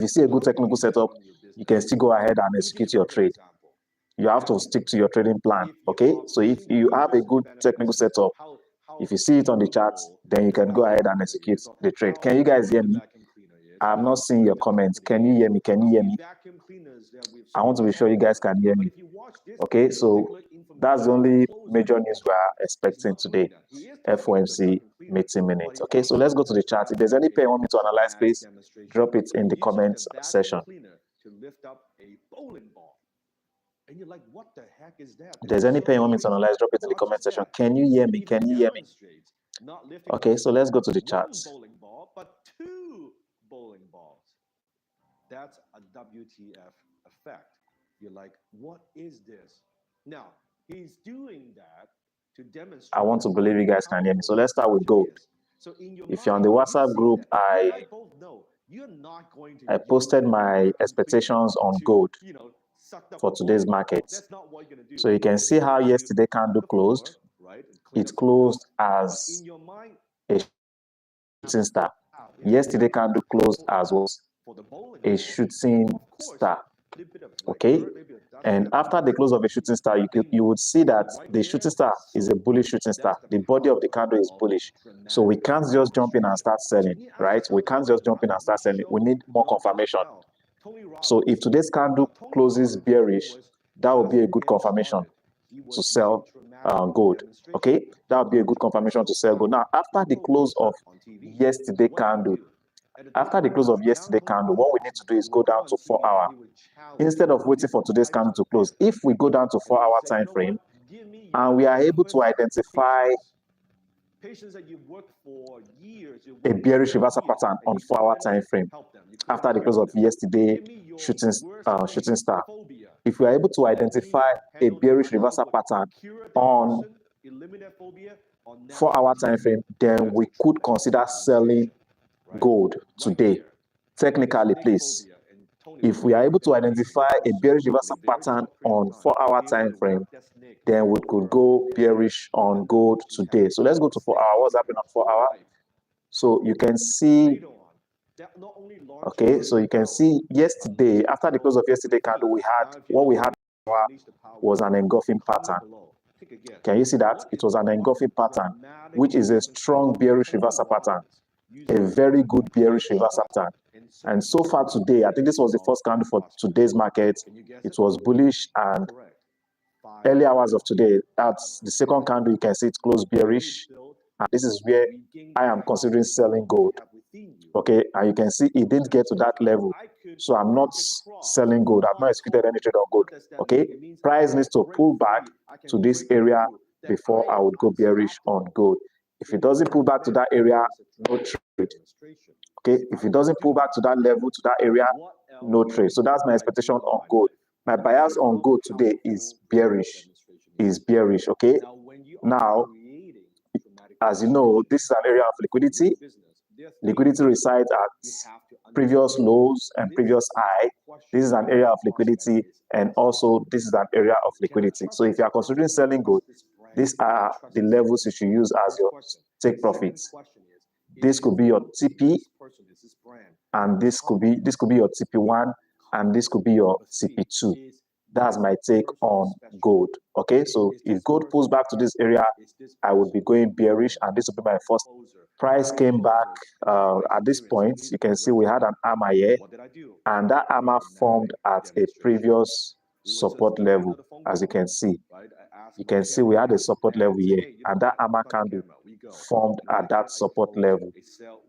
you see a good technical setup, you can still go ahead and execute your trade. You have to stick to your trading plan, okay? So if you have a good technical setup, if you see it on the charts, then you can go ahead and execute the trade. Can you guys hear me? I'm not seeing your comments. Can you hear me? Can you hear me? I want to be sure you guys can hear me. Okay, so that's the only major news we are expecting today. FOMC meeting minutes. Okay, so let's go to the chart. If there's any pair you want me to analyze, please drop it in the comments section. And you're like, what the heck is that? If there's any pair you want me to analyze, drop it in the comment section. Can you hear me? Can you hear me? Okay, so let's go to the charts. Bowling ball, but two bowling balls. That's a WTF effect. You're like, what is this? Now, he's doing that to demonstrate. I want to believe you guys can hear me. So let's start with gold. So if you're on the WhatsApp group, I posted my expectations on gold for today's market. So you can see how yesterday candle closed. It closed as a shooting star. Yesterday candle closed as was a shooting star. Okay, and after the close of a shooting star, you would see that the shooting star is a bullish shooting star. The body of the candle is bullish, so we can't just jump in and start selling, right? We can't just jump in and start selling. We need more confirmation. So if today's candle closes bearish, that will be a good confirmation to sell gold. Okay, that would be a good confirmation to sell gold. Now, after the close of yesterday candle, what we need to do is go down to 4 hour. Instead of waiting for today's candle to close, if we go down to 4 hour time frame and we are able to identify a bearish reversal pattern on 4 hour time frame after the close of yesterday shooting star, if we are able to identify a bearish reversal pattern on 4 hour time frame, then we could consider selling gold today. Technically, please, if we are able to identify a bearish reversal pattern on 4 hour time frame, then we could go bearish on gold today. So let's go to 4 hour. What's happening on 4 hour? So you can see, okay, so you can see yesterday, after the close of yesterday candle, what we had was an engulfing pattern. Can you see that? It was an engulfing pattern, which is a strong bearish reversal pattern, a very good bearish reversal pattern. And so far today, I think this was the first candle for today's market. It was bullish, and early hours of today, that's the second candle. You can see it closed bearish, and this is where I am considering selling gold. Okay, and you can see it didn't get to that level, so I'm not selling gold. I've not executed any trade on gold. Okay, price needs to pull back to this area before I would go bearish on gold. If it doesn't pull back to that area, no trade. Okay, if it doesn't pull back to that level, to that area, no trade. So that's my expectation on gold. My bias on gold today is bearish. Okay, now, as you know, this is an area of liquidity. Liquidity resides at previous lows and previous high. This is an area of liquidity, and also this is an area of liquidity. So if you are considering selling gold, these are the levels you should use as your take profits. This could be your TP, and this could be your TP1, and this could be your TP2. That's my take on gold. Okay, so if gold pulls back to this area, I would be going bearish, and this will be my first. Price came back at this point. You can see we had an hammer here, and that hammer formed at a previous support level. As you can see we had a support level here, and that hammer candle formed at that support level.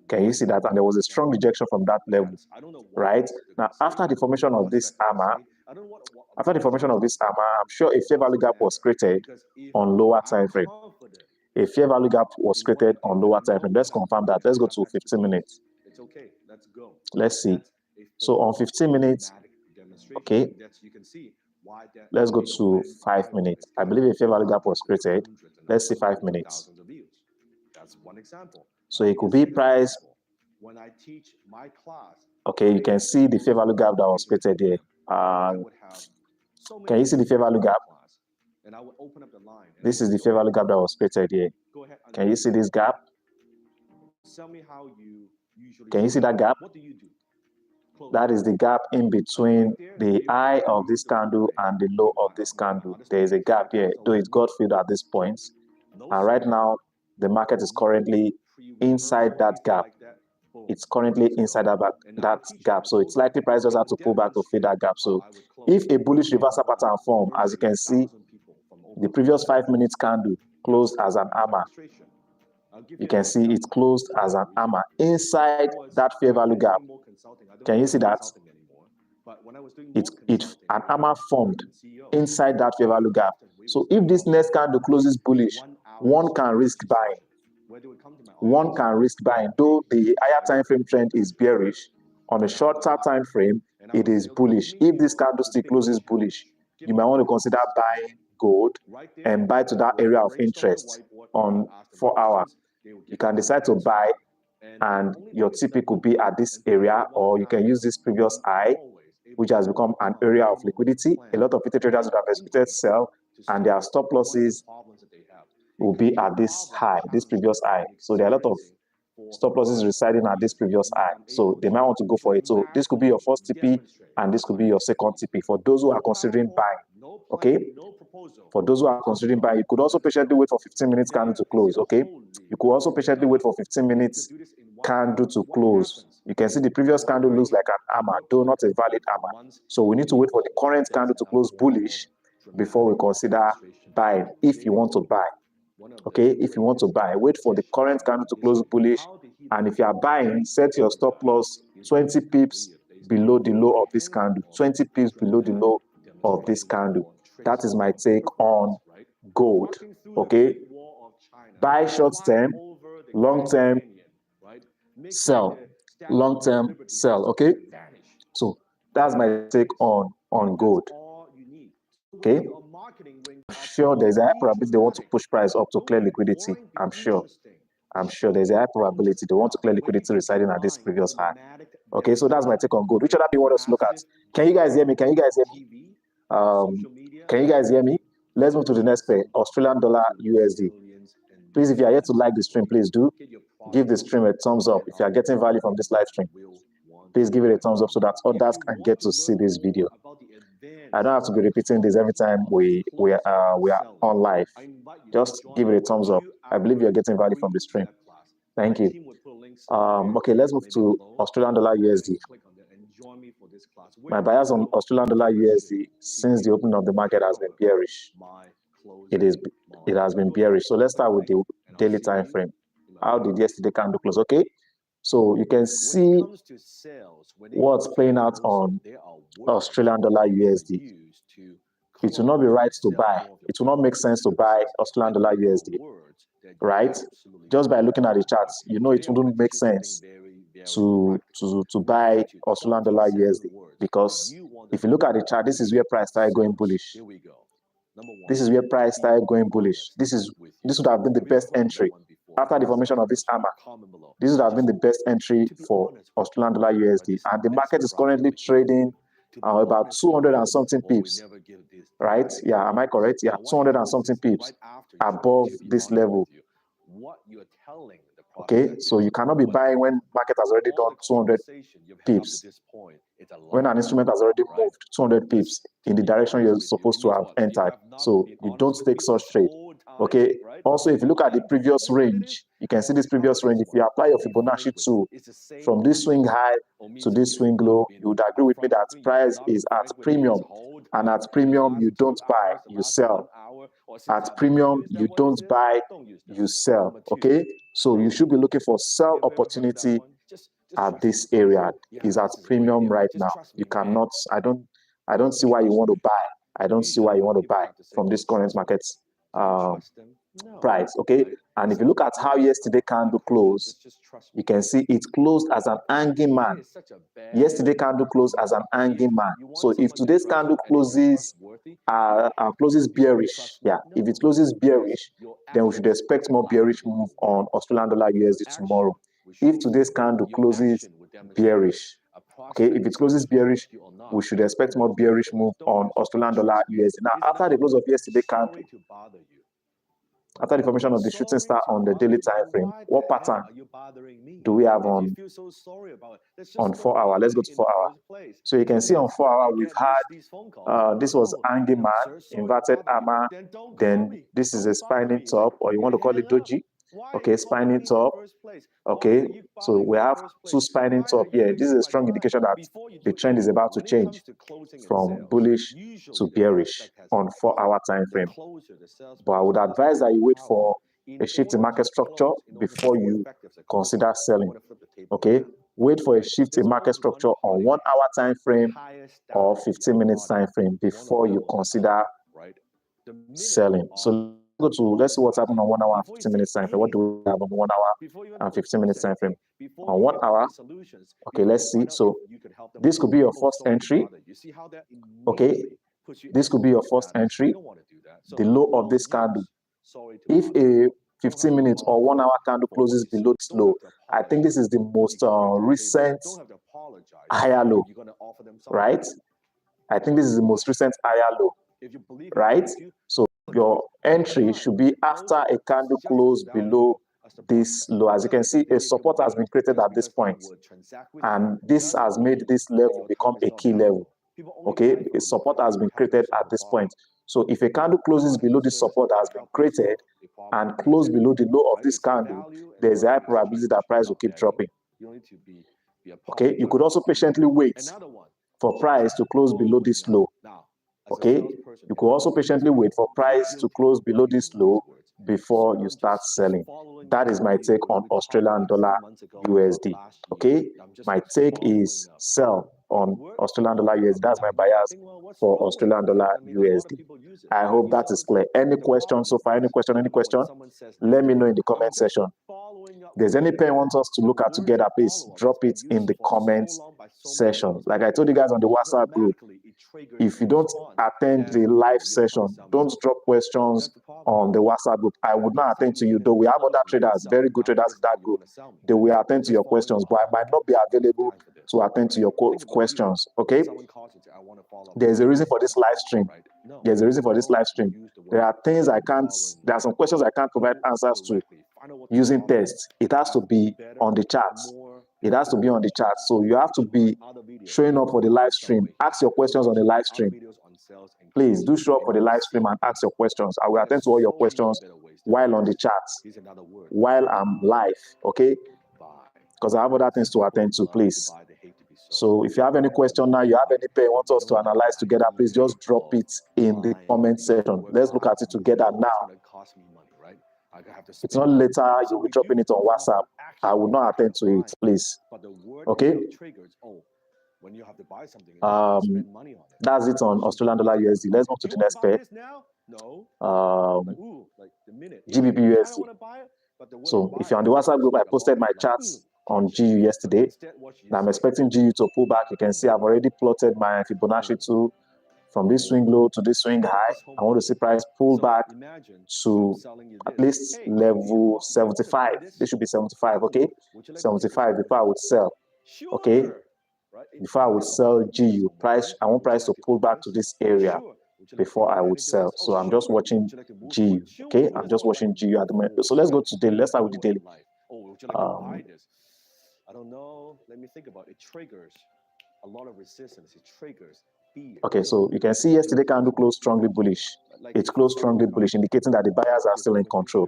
Can you see that? And there was a strong rejection from that level, right? Now, after the formation of this hammer, I'm sure a fair value gap was created on lower time frame. A fair value gap was created on lower time frame. Let's confirm that. Let's go to 15 minutes. Let's see. So on 15 minutes, okay, let's go to 5 minutes. I believe a fair value gap was created. Let's see 5 minutes. So it could be price. Okay, you can see the fair value gap that was created here. Can you see the fair value gap? This is the fair value gap that was created here. Can you see this gap? Can you see that gap? That is the gap in between the high of this candle and the low of this candle. There is a gap here, though it's got filled at this point. And right now, the market is currently inside that gap. It's currently inside that gap. So it's likely price just have to pull back to fill that gap. So if a bullish reversal pattern form, as you can see, the previous 5 minutes candle closed as an hammer. You can see it closed as an hammer inside that fair value gap. Can you see that? An hammer formed inside that fair value gap. So if this next candle closes bullish, one can risk buying. One can risk buying, though the higher time frame trend is bearish. On a shorter time frame, it is bullish. If this candlestick closes bullish, you might want to consider buying gold and buy to that area of interest on 4 hours. You can decide to buy, and your TP could be at this area, or you can use this previous high, which has become an area of liquidity. A lot of retail traders would have expected sell, and their stop losses will be at this high, this previous high. So there are a lot of stop losses residing at this previous high. So they might want to go for it. So this could be your first TP, and this could be your second TP for those who are considering buying. Okay? For those who are considering buying, you could also patiently wait for 15 minutes candle to close. Okay? You could also patiently wait for 15 minutes candle to close. You can see the previous candle looks like an hammer, though not a valid hammer. So we need to wait for the current candle to close bullish before we consider buying, if you want to buy. Okay, if you want to buy, wait for the current candle to close bullish, and if you are buying, set your stop loss 20 pips below the low of this candle, 20 pips below the low of this candle. That is my take on gold. Okay, buy short term, long term sell, long term sell. Okay, so that's my take on gold. Okay, I'm sure there's a high probability they want to push price up to clear liquidity. I'm sure there's a high probability they want to clear liquidity residing at this previous high. Okay, so that's my take on gold. Which other thing you want us to look at? Can you guys hear me? Can you guys hear me? Can you guys hear me? Let's move to the next pair, Australian dollar USD. Please, if you are yet to like the stream, please do give the stream a thumbs up. If you are getting value from this live stream, please give it a thumbs up so that others can get to see this video. I don't have to be repeating this every time we are on live. Just give it a thumbs up. I believe you're getting value from the stream. Thank you. Okay, let's move to Australian dollar USD. My bias on Australian dollar USD since the opening of the market has been bearish. It has been bearish. So let's start with the daily time frame. How did yesterday candle close? Okay, so you can see what's playing out on Australian dollar USD. It will not be right to buy. It will not make sense to buy Australian dollar USD, right? Just by looking at the charts, you know it wouldn't make sense to buy Australian dollar USD, because if you look at the chart, this is where price started going bullish. This is where price started going bullish. This would have been the best entry after the formation of this hammer. This would have been the best entry for Australian dollar USD, and the market is currently trading about 200 and something pips, right? Yeah, am I correct? Yeah, 200 and something pips above this level. Okay, so you cannot be buying when market has already done 200 pips. When an instrument has already moved 200 pips in the direction you're supposed to have entered. So you don't take such trade. Okay, also if you look at the previous range, you can see this previous range. If you apply your Fibonacci tool from this swing high to this swing low, you would agree with me that price is at premium, and at premium you don't buy, you sell. At premium you don't buy, you sell. Okay, so you should be looking for sell opportunity at this area. Is at premium right now. You cannot, I don't see why you want to buy. I don't see why you want to buy from this current market price. Okay, and if you look at how yesterday candle closed, you can see it closed as an hanging man. Yesterday candle closed as an hanging man. So if today's candle closes bearish, yeah, if it closes bearish, then we should expect more bearish move on Australian dollar USD tomorrow. If today's candle closes bearish, okay, if it closes bearish, we should expect more bearish move on Australian dollar USD. Now, after the close of yesterday candle, After the formation of the shooting star on the daily time frame, what pattern do we have on 4 hour? Let's go to 4 hour. So you can see on 4 hour, we've had, this was hanging man, inverted hammer, then this is a spinning top, or you want to call it doji. Okay, spinning top. Okay, so we have two spinning top here. This is a strong indication that the trend is about to change from bullish to bearish on 4 hour time frame. But I would advise that you wait for a shift in market structure before you consider selling. Okay, wait for a shift in market structure on 1 hour time frame or 15 minutes time frame before you consider selling. So let's see what's happening on 1 hour and 15 minutes time frame. What do we have on 1 hour and 15 minutes time frame? On 1 hour, okay, let's see. So this could be your first entry. Okay, this could be your first entry. The low of this candle. If a 15 minutes or 1 hour candle closes below this low, I think this is the most recent higher low, right? I think this is the most recent higher low, right? So your entry should be after a candle close below this low. As you can see, a support has been created at this point, and this has made this level become a key level. Okay, a support has been created at this point. So if a candle closes below this support that has been created and close below the low of this candle, there's a high probability that price will keep dropping. Okay, you could also patiently wait for price to close below this low. Okay, you could also patiently wait for price to close below this low before you start selling. That is my take on Australian dollar USD. Okay, my take is sell on Australian dollar USD. That's my bias for Australian dollar USD. I hope that is clear. Any question so far? Any question? Let me know in the comment section. If there's any pair you want us to look at together, please drop it in the comments section. Like I told you guys on the WhatsApp group, if you don't attend the live session, don't drop questions on the WhatsApp group. I would not attend to you, though we have other traders, very good traders in that group. They will attend to your questions, but I might not be available to attend to your questions. Okay, there's a reason for this live stream. There's a reason for this live stream. There are things I can't, there are some questions I can't provide answers to using tests. It has to be on the charts. It has to be on the chart. So you have to be showing up for the live stream. Ask your questions on the live stream. Please do show up for the live stream and ask your questions. I will attend to all your questions while on the charts, while I'm live, okay? Because I have other things to attend to, please. So if you have any question now, you have any pair you want us to analyze together, please just drop it in the comment section. Let's look at it together now. It's not later, you'll be dropping it on WhatsApp. I will not attend to it, please. Okay? That's it on Australian dollar USD. Let's move to the next pair. GBP USD. So if you're on the WhatsApp group, I posted my charts on GU yesterday. Now I'm expecting GU to pull back. You can see I've already plotted my Fibonacci 2 from this swing low to this swing high. I want to see price pull back to at least level 75. This should be 75, okay? 75 before I would sell, okay? Before I would sell GU, price, I want price to pull back to this area before I would sell. So I'm just watching GU, okay? I'm just watching GU at the moment. So let's go to daily. Let's start with the daily. I don't know. Let me think about it. It triggers a lot of resistance. It triggers fear. Okay, so you can see yesterday candle closed strongly bullish. It closed strongly bullish, indicating that the buyers are still in control,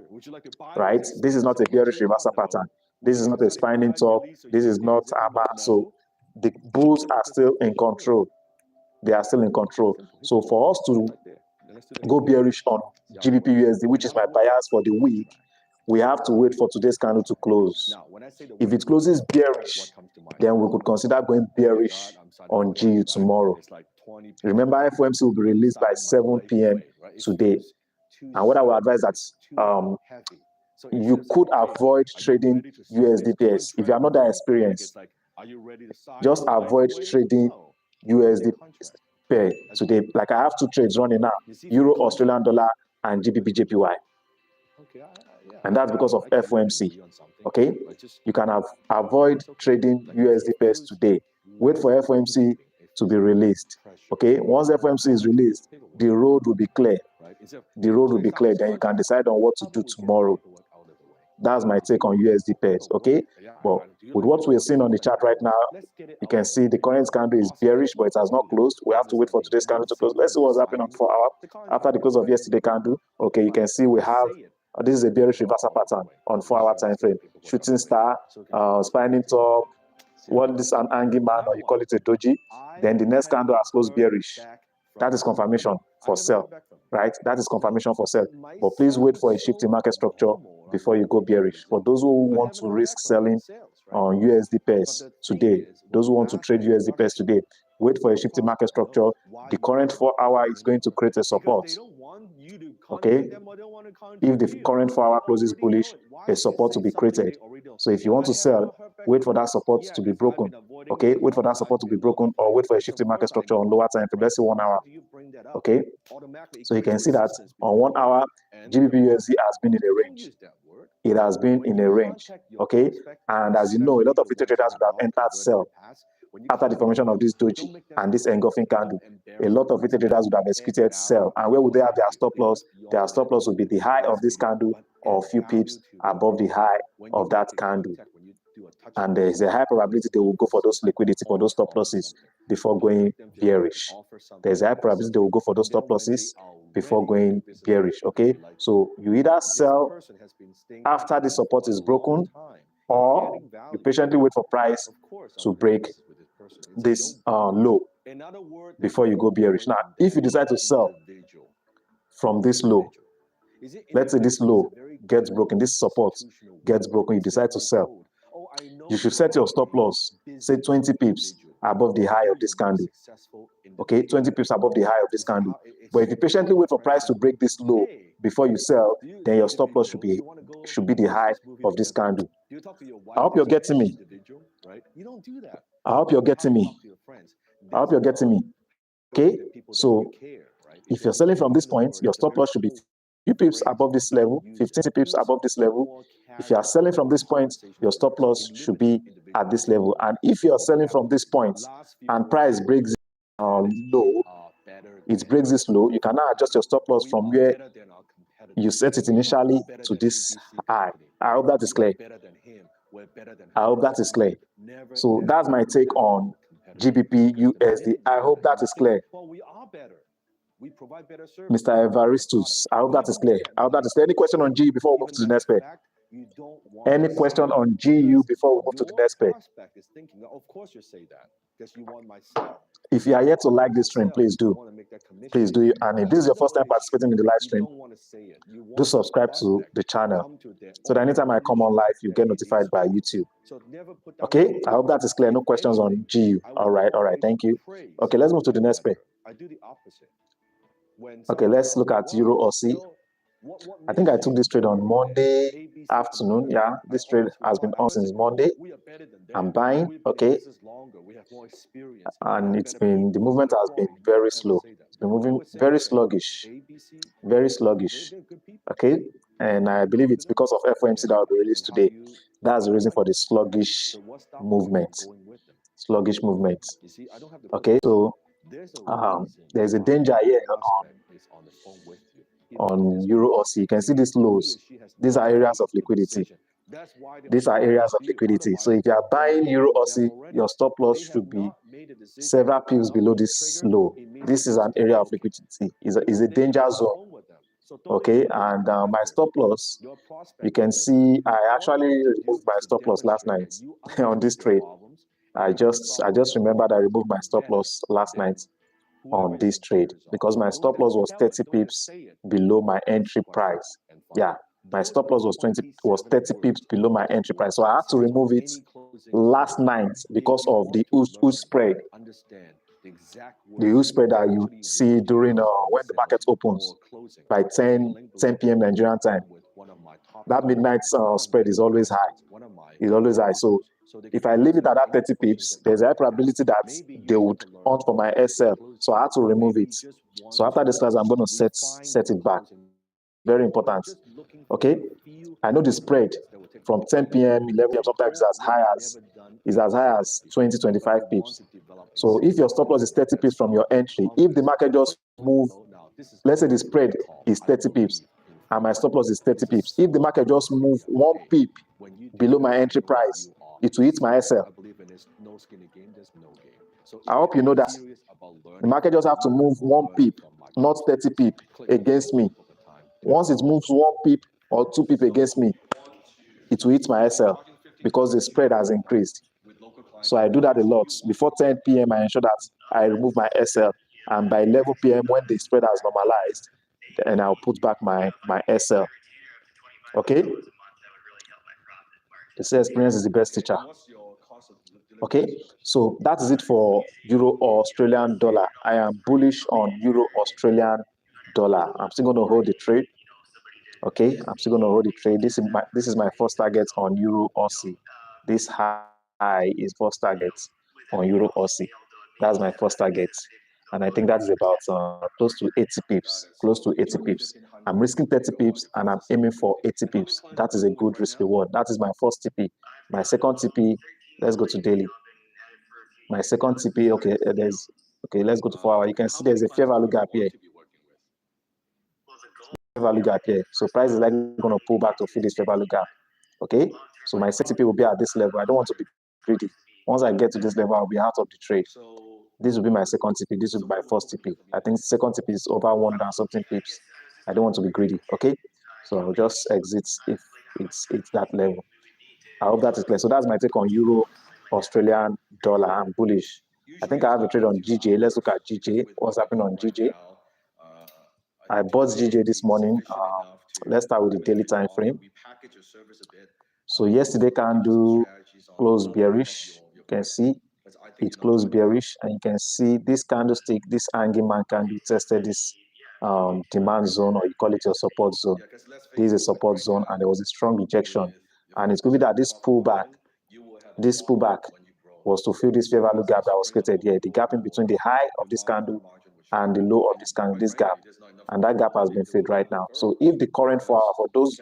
right? This is not a bearish reversal pattern. This is not a spinning top. This is not AMA. So the bulls are still in control. They are still in control. So for us to go bearish on GBP USD, which is my bias for the week, we have to wait for today's candle to close. If it closes bearish, then we could consider going bearish on GU tomorrow. Remember, FOMC will be released by 7 p.m. today. And what I would advise that you could avoid trading USD pairs. If you are not that experienced, just avoid trading USD pair today. Like I have 2 trades running now, Euro Australian dollar and GBP JPY. And that's because of FOMC, okay? You can avoid trading USD pairs today. Wait for FOMC to be released, okay? Once FOMC is released, the road will be clear. the road will be clear. Then you can decide on what to do tomorrow. That's my take on USD pairs, okay? But with what we're seeing on the chart right now, you can see the current candle is bearish, but it has not closed. We have to wait for today's candle to close. Let's see what's happening on 4 hour. After the close of yesterday candle, okay, you can see we have, this is a bearish reversal pattern on 4 hour time frame. Shooting star, spinning top, what this an angry man, or you call it a doji. Then the next candle has closed bearish. That is confirmation for sell, right? That is confirmation for sell. But please wait for a shift in market structure before you go bearish. For those who want to risk selling on USD pairs today, those who want to trade USD pairs today, wait for a shift in market structure. The current 4 hour is going to create a support. Okay, if the current 4 hour closes bullish, a support will be created. So if you want to sell, wait for that support to be broken. Okay, wait for that support to be broken, or wait for a shift in market structure on lower time frame. Let's say 1 hour. Okay, so you can see that on 1 hour, GBP USD has been in a range. It has been in a range. Okay, and as you know, a lot of retail traders would have entered sell after the formation of this doji and this engulfing candle. A lot of retail traders would have executed sell. And where would they have their stop loss? Their stop loss would be the high of this candle or a few pips above the high of that candle. And there is a high probability they will go for those liquidity, for those stop losses before going bearish. There's a high probability they will go for those stop losses before going bearish. Okay, so you either sell after the support is broken, or you patiently wait for price to break this low before you go bearish. Now, if you decide to sell from this low, let's say this low gets broken, this support gets broken, you decide to sell, you should set your stop loss, say 20 pips above the high of this candle. Okay, 20 pips above the high of this candle. But if you patiently wait for price to break this low before you sell, then your stop loss should be the high of this candle. I hope you're getting me. I hope you're getting me. I hope you're getting me. Okay, so if you're selling from this point, your stop loss should be few pips above this level, 15 pips above this level. If you are selling from this point, your stop loss should be at this level. And if you are selling from this point and price breaks low, it breaks this low, you can now adjust your stop loss from where you set it initially to this high. I hope that is clear. I hope that is clear. So that's my take on GBP USD. I hope that is clear. Mr. Evaristus, I hope that is clear. I hope that is clear. Any question on GU before we move to the next pair? Any question on GU before we move to the next pair? If you are yet to like this stream, please do. Please do. And if this is your first time participating in the live stream, do subscribe to the channel so that anytime I come on live, you get notified by YouTube. Okay, I hope that is clear. No questions on GU. All right, thank you. Okay, let's move to the next pair. Okay, let's look at Euro Aussie. I think I took this trade on Monday afternoon. Yeah, this trade has been on since Monday. I'm buying, okay. And the movement has been very slow. It's been moving very sluggish, okay. And I believe it's because of FOMC that will be released today. That's the reason for the sluggish movement. Okay, so there's a danger here on Euro Aussie. You can see these lows. These are areas of liquidity. So if you are buying Euro Aussie, your stop loss should be several pips below this low. This is an area of liquidity. Is a danger zone. Okay, and my stop loss, you can see I actually removed my stop loss last night on this trade. I just remembered I removed my stop loss last night on this trade because my stop loss was 30 pips below my entry price. Yeah, my stop loss was 30 pips below my entry price. So I had to remove it last night because of the huge spread. The huge spread that you see during when the market opens by 10 p.m. Nigerian time. That midnight spread is always high. So if I leave it at that 30 pips, there's a high probability that they would hunt for my SL. So I had to remove it. So after this class, I'm going to set it back. Very important. Okay. I know the spread from 10 p.m., 11 p.m. sometimes is as high as 20, 25 pips. So if your stop loss is 30 pips from your entry, if the market just move let's say the spread is 30 pips and my stop loss is 30 pips. If the market just move 1 pip below my entry price, it will hit my SL. I hope you know that. The market just have to move 1 pip, not 30 pip against me. Once it moves 1 pip or 2 pip against me, it will hit my SL because the spread has increased. So I do that a lot. Before 10 p.m., I ensure that I remove my SL. And by 11 p.m., when the spread has normalized, then I'll put back my SL. Okay? They say experience is the best teacher. Okay, so that is it for Euro or Australian dollar. I am bullish on Euro Australian dollar. I'm still going to hold the trade. Okay, I'm still going to hold the trade. This is my first target on Euro Aussie. This high is first target on Euro Aussie. That's my first target. And I think that is about close to 80 pips. Close to 80 pips. I'm risking 30 pips and I'm aiming for 80 pips. That is a good risk reward. That is my first TP. My second TP, let's go to daily. My second TP, okay, let's go to 4 hour. You can see there's a fair value gap here. Fair value gap here. So price is likely going to pull back to fill this fair value gap. Okay, so my second TP will be at this level. I don't want to be greedy. Once I get to this level, I'll be out of the trade. This will be my second TP. This will be my first TP. I think second TP is over 100 and something pips. I don't want to be greedy. Okay, so I'll just exit if it's that level. I hope that is clear. So that's my take on Euro Australian dollar. I'm bullish. I think I have a trade on GJ. Let's look at GJ. What's happening on GJ? I bought GJ this morning. Let's start with the daily time frame. So yesterday candle closed bearish. You can see it closed bearish, and you can see this candlestick, this hanging man candle tested this demand zone, or you call it your support zone. This is a support zone, and there was a strong rejection. And it's going to be that this pullback was to fill this fair value gap that was created here, the gap in between the high of this candle and the low of this candle, this gap. And that gap has been filled right now. So if the current 4 hour for those,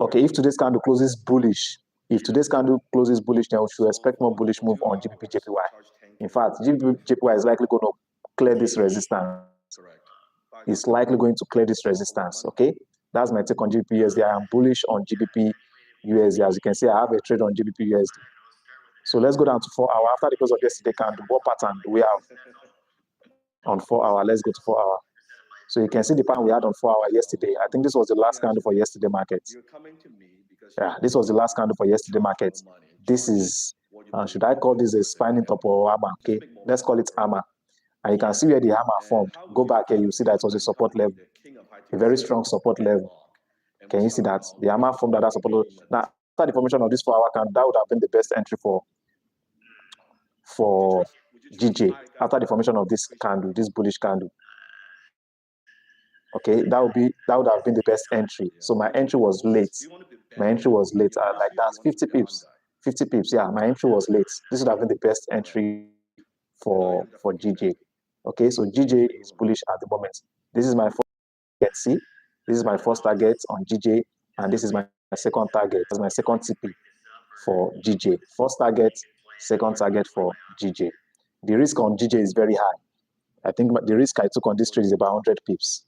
okay, if today's candle closes bullish, then we should expect more bullish move on GBP JPY. In fact, GBP JPY is likely going to clear this resistance. It's likely going to clear this resistance. Okay, that's my take on GBP USD. I am bullish on GBP USD. As you can see, I have a trade on GBP USD. So let's go down to 4 hour. After the close of yesterday candle, what pattern do we have on 4 hour? Let's go to 4 hour. So you can see the pattern we had on 4 hour yesterday. I think this was the last candle for yesterday market. Yeah, this was the last candle for yesterday market. This is, should I call this a spinning top or hammer? Okay, let's call it hammer. And you can see where the hammer formed. Go back here, you see that it was a support level, a very strong support level. Can you see that? The hammer formed that support level. Now, after the formation of this 4 hour candle, that would have been the best entry for GJ. After the formation of this candle, this bullish candle. Okay, that would have been the best entry. So my entry was late. Like that's 50 pips. 50 pips, yeah. My entry was late. This would have been the best entry for GJ. Okay, so GJ is bullish at the moment. This is my first target. See, this is my first target on GJ, and this is my second target. That's my second TP for GJ. First target, second target for GJ. The risk on GJ is very high. I think the risk I took on this trade is about 100 pips.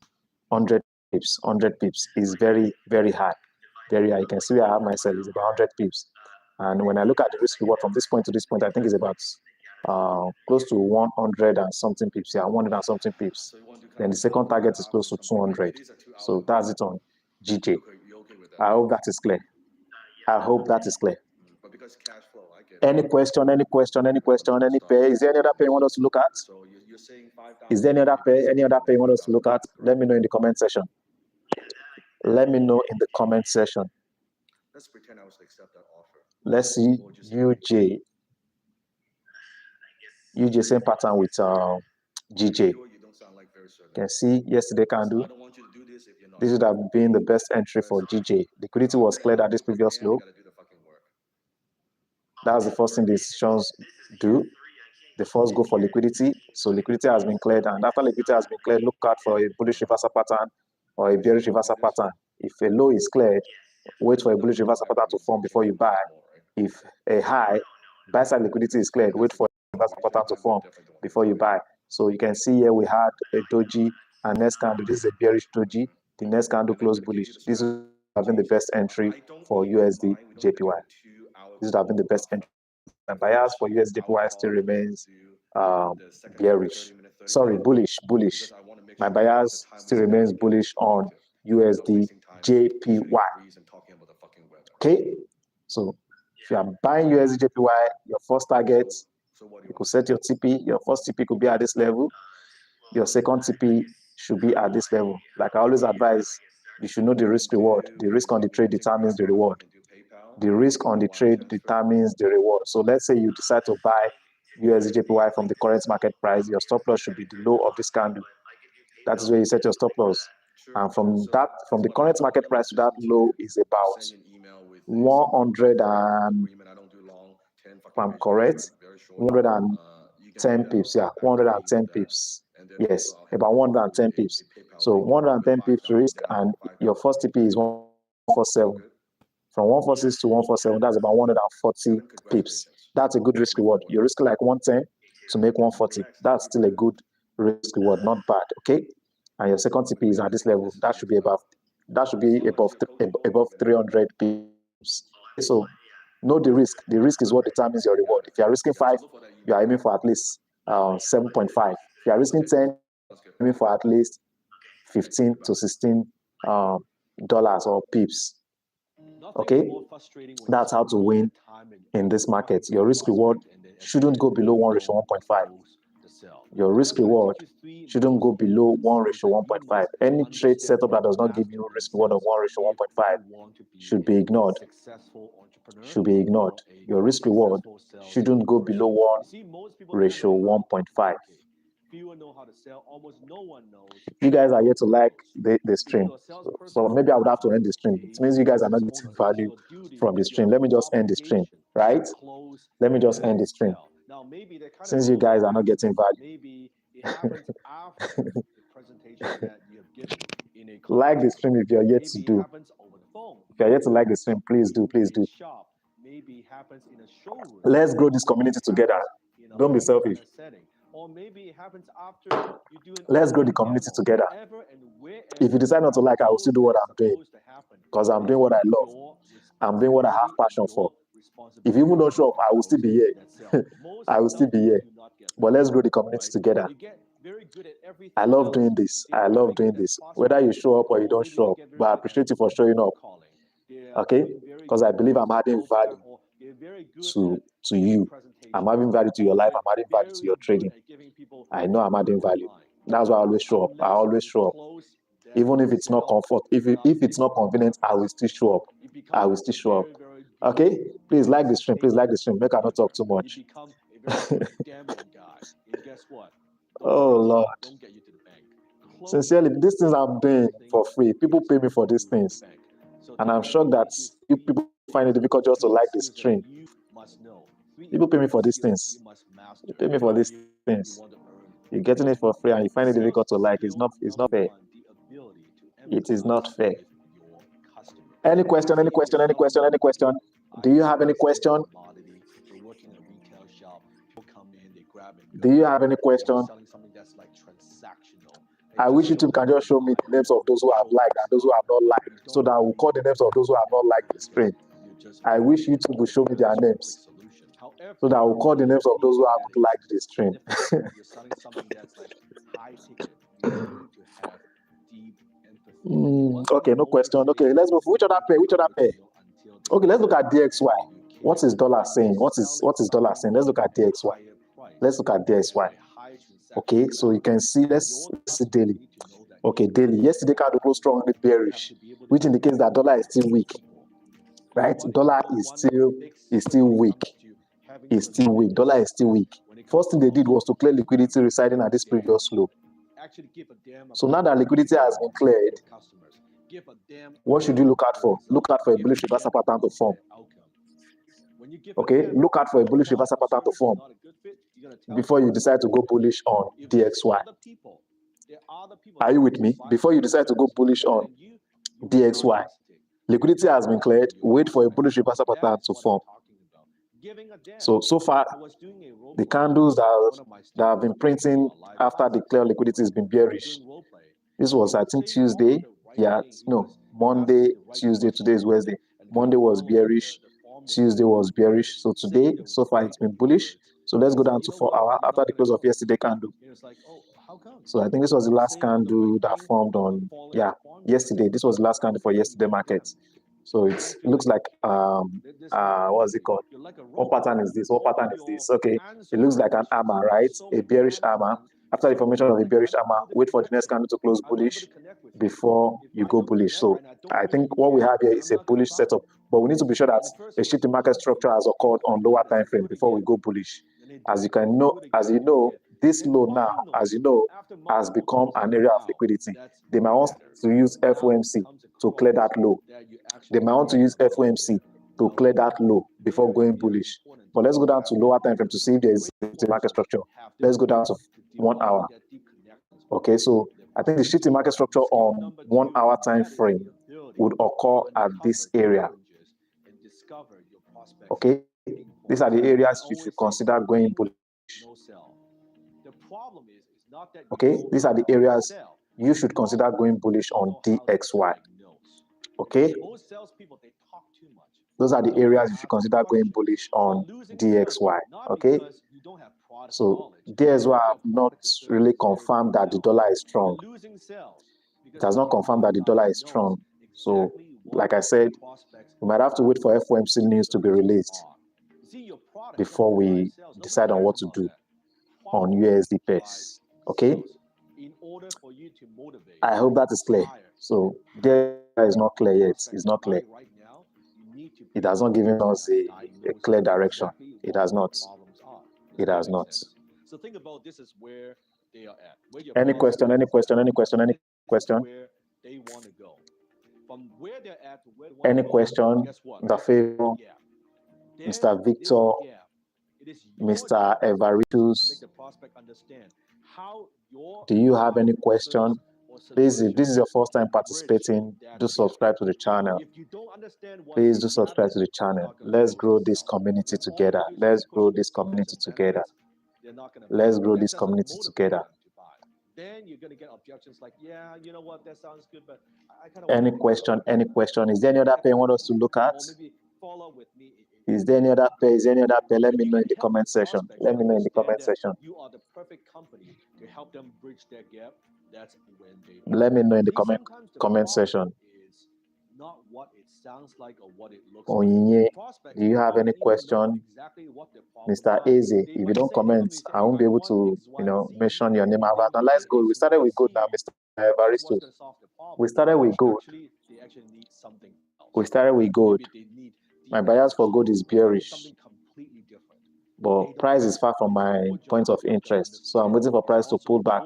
100 pips is very, very high. Very high. You can see where I have myself is about 100 pips. And when I look at the risk reward from this point to this point, I think it's about close to 100 and something pips. Yeah, 100 and something pips. Then the second target is close to 200. So that's it on GJ. I hope that is clear. Any question, any pair? Is there any other pair you want us to look at? Is there any other pair you want us to look at? Let me know in the comment section. Let's pretend I was to accept that offer. Let's see UJ. UJ same pattern with GJ. You can see yesterday candle. This would have been the best entry for GJ. Liquidity was cleared at this previous low. That's the first thing the institutions do. They first go for liquidity. So liquidity has been cleared, and after liquidity has been cleared, look out for a bullish reversal pattern or a bearish reversal pattern. If a low is cleared, wait for a bullish reversal pattern to form before you buy. If a high buy side liquidity is cleared, wait for a reversal pattern to form before you buy. So you can see here we had a doji, and next candle, this is a bearish doji. The next candle closed bullish. This would have been the best entry for USD JPY. This would have been the best entry. My bias for USD JPY still remains bearish. Sorry, bullish. My bias still remains bullish on USD JPY. Okay, so if you are buying USD JPY, your first target, you could set your TP. Your first TP could be at this level. Your second TP should be at this level. Like I always advise, you should know the risk reward. The risk on the trade determines the reward. The risk on the trade determines the reward. So let's say you decide to buy USD JPY from the current market price. Your stop loss should be the low of this candle. That is where you set your stop loss. And from the current market price to that low is about 100 and, if I'm correct, 110 pips. Yeah, 110 pips. Yes, about 110 pips. So 110 pips risk, and your first TP is 147. From 146 to 147, that's about 140 pips. That's a good risk reward. You risk like 110 to make 140. That's still a good risk reward, not bad. Okay, and your second TP is at this level. That should be above 300 pips. Okay, so know the risk. The risk is what determines your reward. If you are risking 5, you are aiming for at least 7.5. If you are risking 10, you're aiming for at least 15 to 16 dollars or pips. Okay, that's how to win in this market. Your risk reward shouldn't go below 1:1.5. Your risk reward shouldn't go below 1:1.5. Any trade setup that does not give you risk reward of 1:1.5 should be ignored. Should be ignored. Your risk reward shouldn't go below 1:1.5. You guys are here to like the stream. So maybe I would have to end the stream. It means you guys are not getting value from the stream. Let me just end the stream, right? Let me just end the stream. Since you guys are not getting value. Like the stream if you're yet to do. If you're yet to like the stream, please do, please do. Let's grow this community together. Don't be selfish. Or maybe it happens after you do. Let's grow the community together. If you decide not to like, I will still do what I'm doing, because I'm doing what I love. I'm doing what I have passion for. If you even don't show up, I will still be here. I will still be here. But let's grow the community together. I love doing this. I love doing this. Whether you show up or you don't show up, but I appreciate you for showing up. Okay? Because I believe I'm adding value to you. I'm adding value to your life. I'm adding value to your trading. I know I'm adding value. That's why I always show up. I always show up. Even if it's not comfort, if it's not convenient, I will still show up. I will still show up. Okay? Please like the stream. Please like the stream. Make I not talk too much. Oh Lord. Sincerely, these things I'm doing for free. People pay me for these things. And I'm shocked that people find it difficult just to like the stream. People pay me for these things. They pay me for these things. You're getting it for free and you find it difficult to like. It's not fair. It is not fair. Any question? Do you have any question? Do you have any question? I wish YouTube can just show me the names of those who have liked and those who have not liked, so that I will call the names of those who have not liked the stream. I wish YouTube would show me their names, so that I will call the names of those who haven't liked the stream. Okay, no question. Okay, let's move. Which other pair? Okay, let's look at DXY. What is dollar saying? What is dollar saying? Let's look at DXY. Okay, so you can see, let's see daily. Okay, daily. Yesterday candle closed strongly bearish, which indicates that dollar is still weak. Right? Dollar is still weak. Dollar is still weak. First thing they did was to clear liquidity residing at this previous low. So now that liquidity has been cleared, what should you look out for? Look out for a bullish reversal pattern to form. Okay, look out for a bullish reversal pattern to form before you decide to go bullish on DXY. Are you with me? Before you decide to go bullish on DXY, liquidity has been cleared. Wait for a bullish reversal pattern to form. So far, the candles that have been printing after the clear liquidity has been bearish. This was, I think, Tuesday. Yeah, no, Monday, Tuesday. Today is Wednesday. Monday was bearish. Tuesday was bearish. So today, so far, it's been bullish. So let's go down to 4 hour after the close of yesterday candle. So I think this was the last candle that formed on, yeah, yesterday. This was the last candle for yesterday market. So it looks like, what's it called? What pattern is this? What pattern is this? Okay, it looks like an hammer, right? A bearish hammer. After the formation of a bearish hammer, wait for the next candle to close bullish before you go bullish. So I think what we have here is a bullish setup, but we need to be sure that a shift in market structure has occurred on lower time frame before we go bullish. As you know, this low now, as you know, has become an area of liquidity. They might want to use FOMC to clear that low. They might want to use FOMC to clear that low before going bullish. But let's go down to lower time frame to see if there is a market structure. Let's go down to 1 hour. Okay, so I think the shift in market structure on 1 hour time frame would occur at this area. Okay, these are the areas you should consider going bullish. Okay, these are the areas you should consider going bullish on DXY. Okay, those are the areas you should consider going bullish on DXY. Okay, so DXY have not really confirmed that the dollar is strong. It has not confirmed that the dollar is strong. So, like I said, we might have to wait for FOMC news to be released before we decide on what to do on USD pairs. Okay, I hope that is clear. So there is not clear yet. It's not clear. It has not given us a clear direction. It has not. It has not. So think about this is where they are at. Any question? Any question? Any question? Any question? Where they want to go. From where they're at to where they want Any to go, question? guess what? The favor, Mr. Victor, Mr. Evaritus. Do you have any question? Please, if this is your first time participating, do subscribe to the channel. Please do subscribe to the channel. Let's grow this community together. Let's grow this community together. Let's grow this community together. Then you're going to get objections like, yeah, you know what, that sounds good, but I kind of Any question? Any question? Is there any other pair you want us to look at? maybe follow with me. Is there any other pair? Is there any other pair? Let me know in the comment section. Let me know in the comment section. You are the perfect company to help them bridge their gap. That's when they. Let me know in the comment section. Is not what it sounds like or what it looks Onyinye, like. do you have any question? Mr. Eze, if you don't comment, I won't be able to, mention your name. Now let's go. We started with gold now, Mr. Evaristo. We started with gold. We started with gold. My bias for gold is bearish, but price is far from my point of interest. So I'm waiting for price to pull back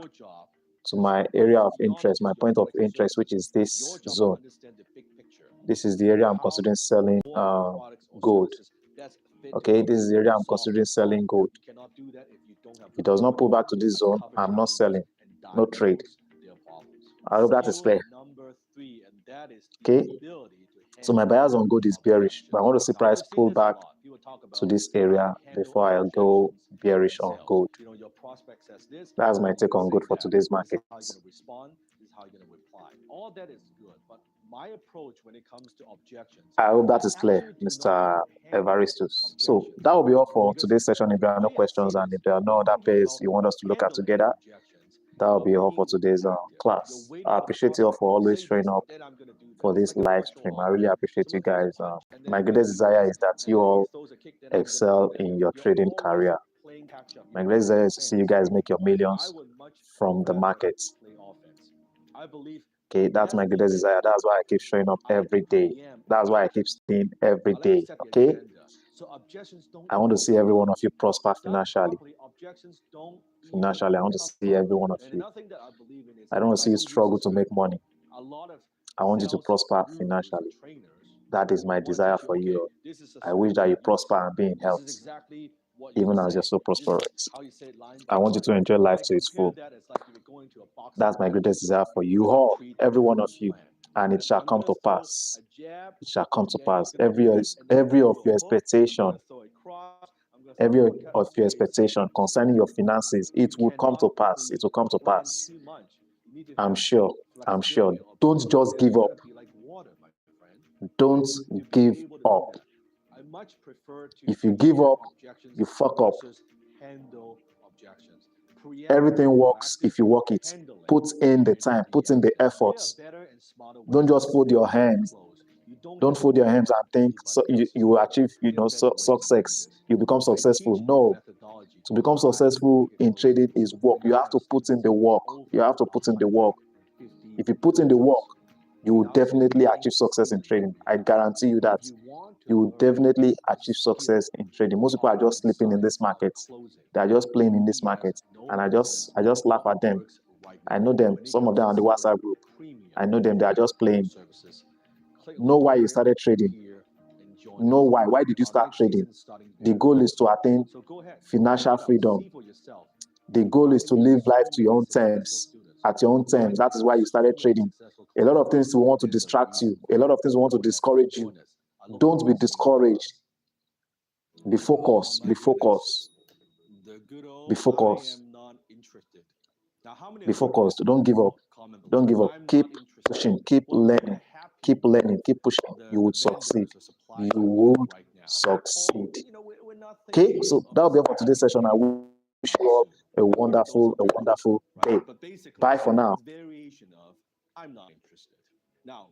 to my area of interest, my point of interest, which is this zone. This is the area I'm considering selling gold. Okay, this is the area I'm considering selling gold. If it does not pull back to this zone, I'm not selling. No trade. I hope that is clear. Okay, so my bias on gold is bearish, but I want to see price pull back to this area before I go bearish on gold. That's my take on gold for today's market. All that is good, but my approach when it comes to objections. I hope that is clear, Mr. Evaristus. So that will be all for today's session. If there are no questions and if there are no other pairs you want us to look at together, that will be all for today's class. I appreciate you all for always showing up for this live stream. I really appreciate you guys. My greatest desire is that you all excel in your trading career. My greatest desire is to see you guys make your millions from the market. Okay, that's my greatest desire. That's why I keep showing up every day. That's why I keep staying every day. Okay, I want to see every one of you prosper financially. Financially, I want to see every one of you. I don't want to see you struggle to make money. I want you to prosper financially. That is my desire for you. I wish that you prosper and be in health, even as you're so prosperous. I want you to enjoy life to its full. That's my greatest desire for you all, every one of you, and it shall come to pass. It shall come to pass. Every of your expectation every of your expectation concerning your finances, it will come to pass. It will come to pass. I'm sure. I'm sure. Don't just give up. Don't give up. I much prefer to If you give up, objections you fuck up. versus handle objections. Everything works if you work it. Put in the time, put in the efforts. Don't just fold your hands. Don't fold your hands and think so you will achieve, success. You become successful. No. To become successful in trading is work. You have to put in the work. You have to put in the work. If you put in the work, you will definitely achieve success in trading. I guarantee you that. You will definitely achieve success in trading. Most people are just sleeping in this market. They are just playing in this market. And I just laugh at them. I know them. Some of them are on the WhatsApp group. I know them. They are just playing. Know why you started trading. Know why. Why did you start trading? The goal is to attain financial freedom. The goal is to live life to your own terms, at your own terms. That is why you started trading. A lot of things will want to distract you. A lot of things will want to discourage you. Don't be discouraged. Be focused. Be focused. Be focused. Be focused. Don't give up. Don't give up. Keep pushing. Keep learning. Keep learning. Keep pushing. You would succeed. You would succeed. Okay, so that'll be all for today's session. I wish you all a wonderful day. Bye for now. I'm not interested. Now,